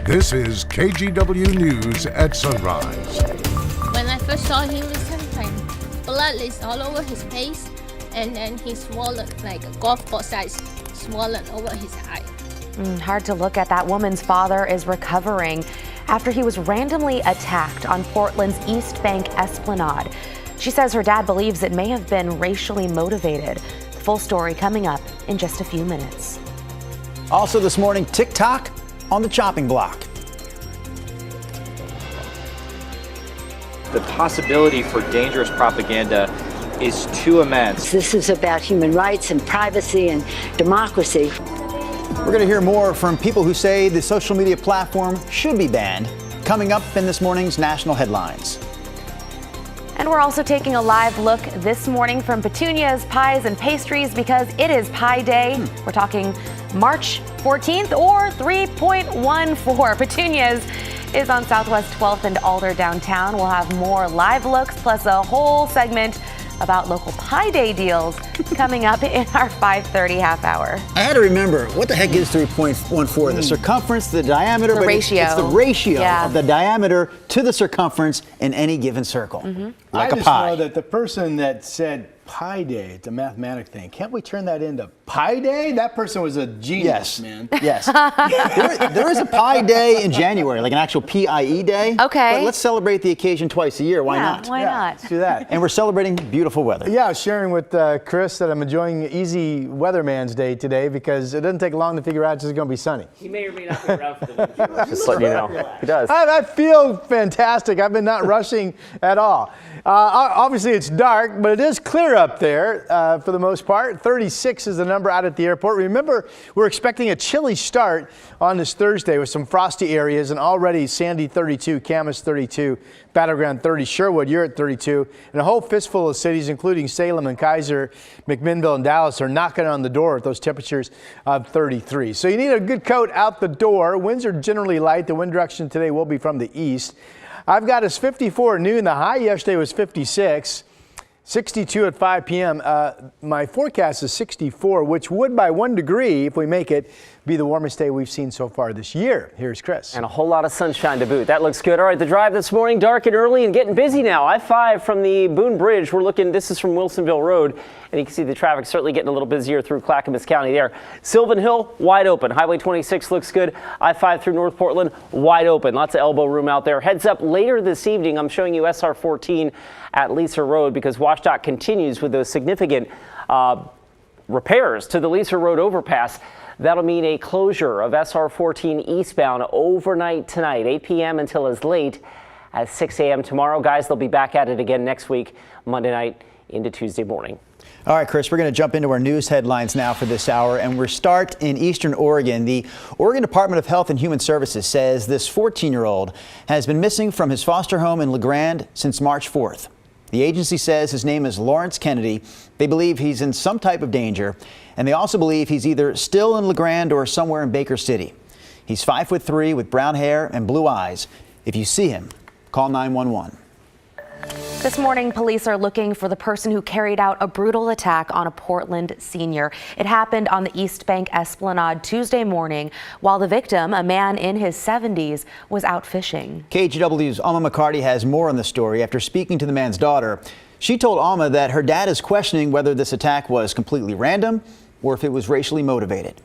This is KGW News at Sunrise. When I first saw him recently, blood is all over his face, and then he's swollen, like a golf ball size, swollen over his eye. Hard to look at. That woman's father is recovering after he was randomly attacked on Portland's East Bank Esplanade. She says her dad believes it may have been racially motivated. The full story coming up in just a few minutes. Also this morning, TikTok on the chopping block. The possibility for dangerous propaganda is too immense. This is about human rights and privacy and democracy. We're going to hear more from people who say the social media platform should be banned, coming up in this morning's national headlines. And we're also taking a live look this morning from Petunia's Pies and Pastries because it is Pie Day. We're talking March 14th or 3.14. Petunia's is on Southwest 12th and Alder downtown. We'll have more live looks plus a whole segment about local Pie Day deals coming up in our 5:30 half hour. I had to remember, what the heck is 3.14? The circumference, the diameter, the but ratio. It's the ratio of the diameter to the circumference in any given circle. Like I a just pie. know that the person that said Pi Day, it's a mathematic thing. Can't we turn that into Pi Day? That person was a genius, man. Yes. there is a Pi Day in January, like an actual PIE day. Okay. But let's celebrate the occasion twice a year. Why not? Why not? Let's do that. And we're celebrating beautiful weather. Yeah, I was sharing with Chris that I'm enjoying Easy Weatherman's Day today because it doesn't take long to figure out it's just going to be sunny. He may or may not be around for the weekend. Just letting you know. He does. I feel fantastic. I've been not rushing at all. Obviously, it's dark, but it is clear up there for the most part. 36 is the number out at the airport. Remember, we're expecting a chilly start on this Thursday with some frosty areas, and already Sandy 32, Camas 32, Battleground 30, Sherwood, you're at 32, and a whole fistful of cities, including Salem and Kaiser, McMinnville and Dallas, are knocking on the door with those temperatures of 33. So you need a good coat out the door. Winds are generally light. The wind direction today will be from the east. I've got us 54 at noon. The high yesterday was 56. 62 at 5 p.m. My forecast is 64, which would, by 1 degree, if we make it, be the warmest day we've seen so far this year. Here's Chris. And a whole lot of sunshine to boot. That looks good. All right, the drive this morning, dark and early and getting busy now. I-5 from the Boone Bridge. We're looking, this is from Wilsonville Road, and you can see the traffic certainly getting a little busier through Clackamas County there. Sylvan Hill, wide open. Highway 26 looks good. I-5 through North Portland, wide open. Lots of elbow room out there. Heads up later this evening, I'm showing you SR 14 at Lisa Road because WashDOT continues with those significant repairs to the Lisa Road overpass. That'll mean a closure of SR 14 eastbound overnight tonight, 8 p.m. until as late as 6 a.m. tomorrow. Guys, they'll be back at it again next week, Monday night into Tuesday morning. All right, Chris, we're going to jump into our news headlines now for this hour, and we'll start in eastern Oregon. The Oregon Department of Health and Human Services says this 14-year-old has been missing from his foster home in LeGrand since March 4th. The agency says his name is Lawrence Kennedy. They believe he's in some type of danger, and they also believe he's either still in LeGrand or somewhere in Baker City. He's 5'3" with brown hair and blue eyes. If you see him, call 911. This morning, police are looking for the person who carried out a brutal attack on a Portland senior. It happened on the East Bank Esplanade Tuesday morning while the victim, a man in his 70s, was out fishing. KGW's Alma McCarty has more on the story. After speaking to the man's daughter, she told Alma that her dad is questioning whether this attack was completely random or if it was racially motivated.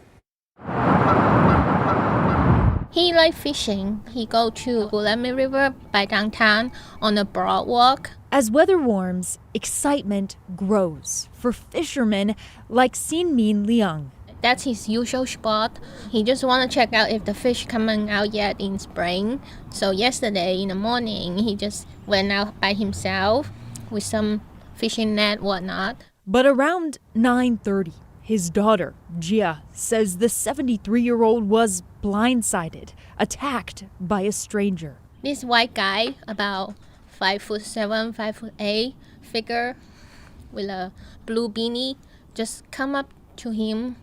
He likes fishing. He go to Gulami River by downtown on a broad walk. As weather warms, excitement grows for fishermen like Sin Min Liang. That's his usual spot. He just want to check out if the fish coming out yet in spring. So yesterday in the morning, he just went out by himself with some fishing net, whatnot. But around 9:30, his daughter, Jia, says the 73-year-old was blindsided, attacked by a stranger. This white guy, about 5'7", 5'8" figure with a blue beanie, just come up to him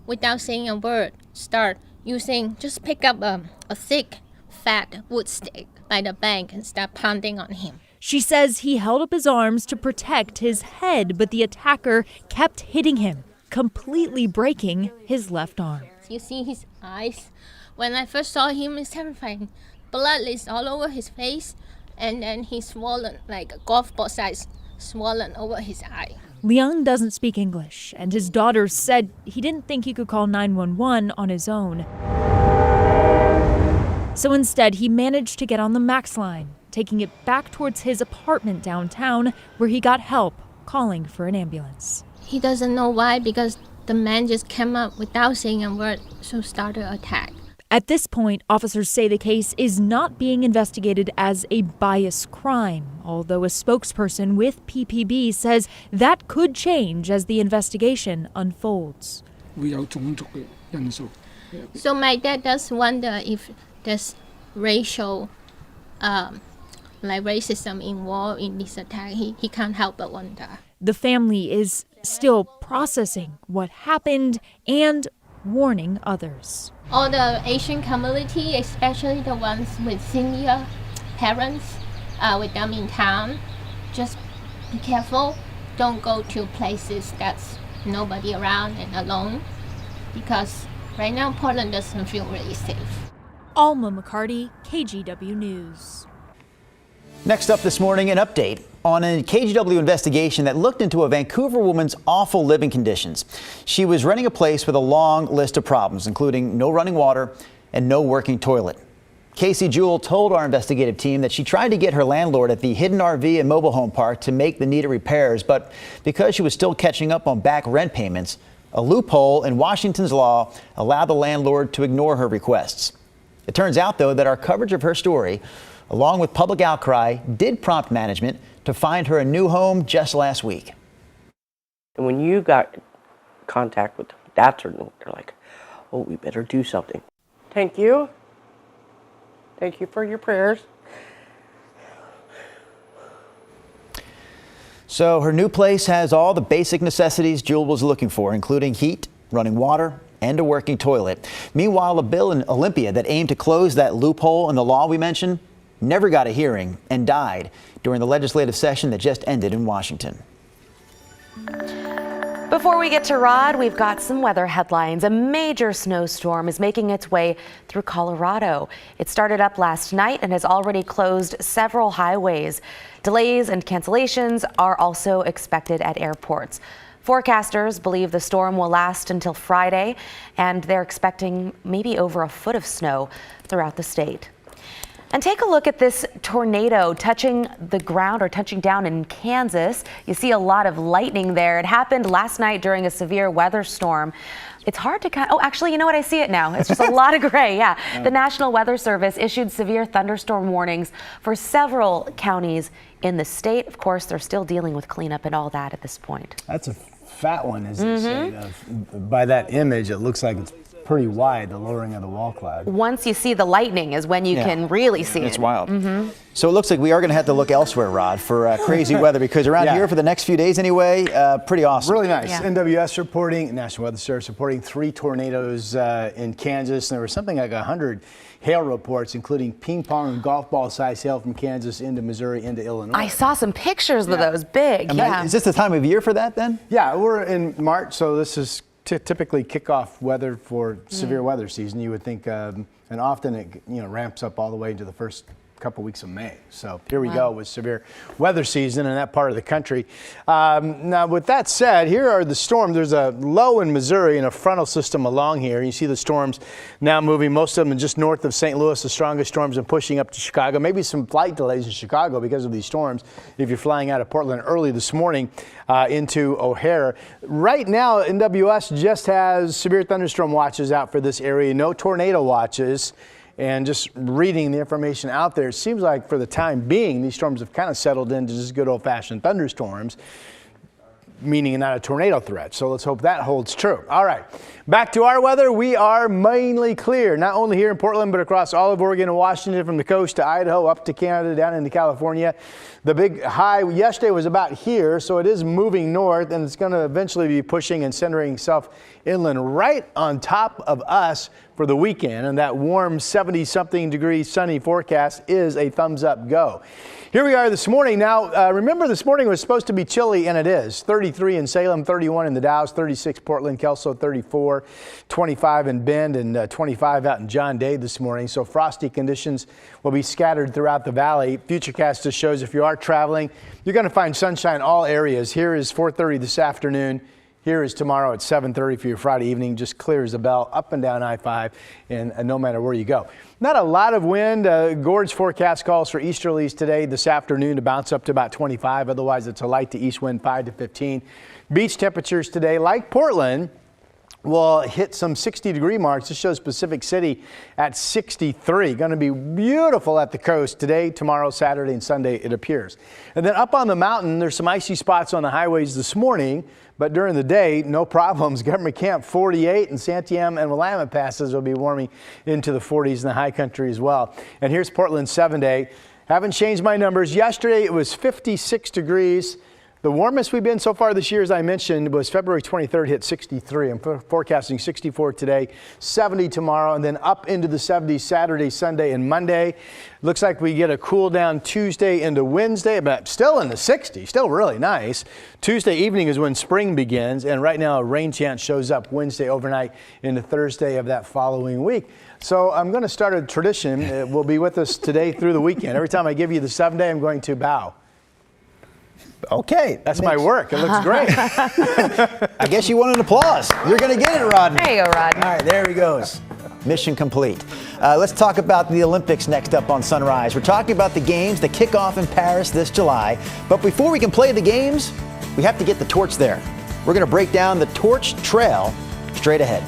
without saying a word. Start using, just pick up a thick, fat wood stick by the bank and start pounding on him. She says he held up his arms to protect his head, but the attacker kept hitting him, completely breaking his left arm. You see his eyes When I first saw him, it's terrifying. Blood is all over his face, and then he's swollen, like a golf ball size, swollen over his eye. Liang doesn't speak English, and his daughter said he didn't think he could call 911 on his own. So instead, he managed to get on the Max line, taking it back towards his apartment downtown, where he got help calling for an ambulance. He doesn't know why, because the man just came up without saying a word, so started an attack. At this point, officers say the case is not being investigated as a bias crime, although a spokesperson with PPB says that could change as the investigation unfolds. So my dad does wonder if there's racial, racism involved in this attack. He can't help but wonder. The family is still processing what happened and warning others. All the Asian community, especially the ones with senior parents, with them in town, just be careful. Don't go to places that's nobody around and alone, because right now Portland doesn't feel really safe. Alma McCarty, KGW News. Next up this morning, an update on a KGW investigation that looked into a Vancouver woman's awful living conditions. She was renting a place with a long list of problems, including no running water and no working toilet. Casey Jewell told our investigative team that she tried to get her landlord at the hidden RV and mobile home park to make the needed repairs, but because she was still catching up on back rent payments, a loophole in Washington's law allowed the landlord to ignore her requests. It turns out, though, that our coverage of her story, along with public outcry, did prompt management to find her a new home just last week. And when you got contact with them, that's when they're like, oh, we better do something. Thank you. Thank you for your prayers. So her new place has all the basic necessities Jewel was looking for, including heat, running water, and a working toilet. Meanwhile, a bill in Olympia that aimed to close that loophole in the law we mentioned never got a hearing and died during the legislative session that just ended in Washington. Before we get to Rod, we've got some weather headlines. A major snowstorm is making its way through Colorado. It started up last night and has already closed several highways. Delays and cancellations are also expected at airports. Forecasters believe the storm will last until Friday, and they're expecting maybe over a foot of snow throughout the state. And take a look at this tornado touching the ground or touching down in Kansas. You see a lot of lightning there. It happened last night during a severe weather storm. It's hard to oh, actually, you know what? I see it now. It's just a lot of gray. Yeah. The National Weather Service issued severe thunderstorm warnings for several counties in the state. Of course, they're still dealing with cleanup and all that at this point. That's a fat one, as they say. By that image, it looks like it's pretty wide, the lowering of the wall cloud. Once you see the lightning is when you can really see it. It's wild. So it looks like we are going to have to look elsewhere, Rod, for crazy weather, because around here for the next few days anyway, pretty awesome. Really nice. NWS reporting, National Weather Service reporting 3 tornadoes in Kansas. And there was something like 100 hail reports, including ping pong and golf ball size hail from Kansas into Missouri into Illinois. I saw some pictures of those big. Is this the time of year for that then? Yeah, we're in March, so this is typically kickoff weather for severe weather season. You would think, and often it ramps up all the way into the first couple weeks of May. So here we go with severe weather season in that part of the country. Now, with that said, here are the storms. There's a low in Missouri and a frontal system along here. You see the storms now moving, most of them just north of St. Louis. The strongest storms are pushing up to Chicago. Maybe some flight delays in Chicago because of these storms if you're flying out of Portland early this morning into O'Hare. Right now, NWS just has severe thunderstorm watches out for this area, no tornado watches. And just reading the information out there, it seems like for the time being, these storms have kind of settled into just good old-fashioned thunderstorms, meaning not a tornado threat. So let's hope that holds true. All right, back to our weather. We are mainly clear, not only here in Portland, but across all of Oregon and Washington, from the coast to Idaho, up to Canada, down into California. The big high yesterday was about here, so it is moving north, and it's going to eventually be pushing and centering itself inland right on top of us. for the weekend, and that warm 70-something degree sunny forecast is a thumbs up go. Here we are this morning. Now, remember this morning was supposed to be chilly, and it is. 33 in Salem, 31 in the Dalles, 36 Portland, Kelso, 34, 25 in Bend, and 25 out in John Day this morning. So frosty conditions will be scattered throughout the valley. Futurecast just shows if you are traveling, you're going to find sunshine all areas. Here is 4:30 this afternoon. Here is tomorrow at 7:30 for your Friday evening. Just clear as a bell up and down I-5 and no matter where you go. Not a lot of wind. Gord's forecast calls for easterlies today this afternoon to bounce up to about 25. Otherwise, it's a light to east wind 5 to 15. Beach temperatures today, like Portland, will hit some 60-degree marks. This shows Pacific City at 63. Going to be beautiful at the coast today, tomorrow, Saturday, and Sunday, it appears. And then up on the mountain, there's some icy spots on the highways this morning, but during the day, no problems. Government Camp 48 and Santiam and Willamette passes will be warming into the 40s in the high country as well. And here's Portland's 7-day. Haven't changed my numbers. Yesterday, it was 56 degrees. The warmest we've been so far this year, as I mentioned, was February 23rd, hit 63. I'm forecasting 64 today, 70 tomorrow, and then up into the 70s Saturday, Sunday, and Monday. Looks like we get a cool down Tuesday into Wednesday, but still in the 60s, still really nice. Tuesday evening is when spring begins, and right now a rain chance shows up Wednesday overnight into Thursday of that following week. So I'm going to start a tradition. It will be with us today through the weekend. Every time I give you the 7-day, I'm going to bow. Okay. That's my work. It looks great. I guess you want an applause. You're going to get it, Rodney. There you go, Rodney. All right, there he goes. Mission complete. Let's talk about the Olympics next up on Sunrise. We're talking about the games that kick off in Paris this July. But before we can play the games, we have to get the torch there. We're going to break down the torch trail straight ahead.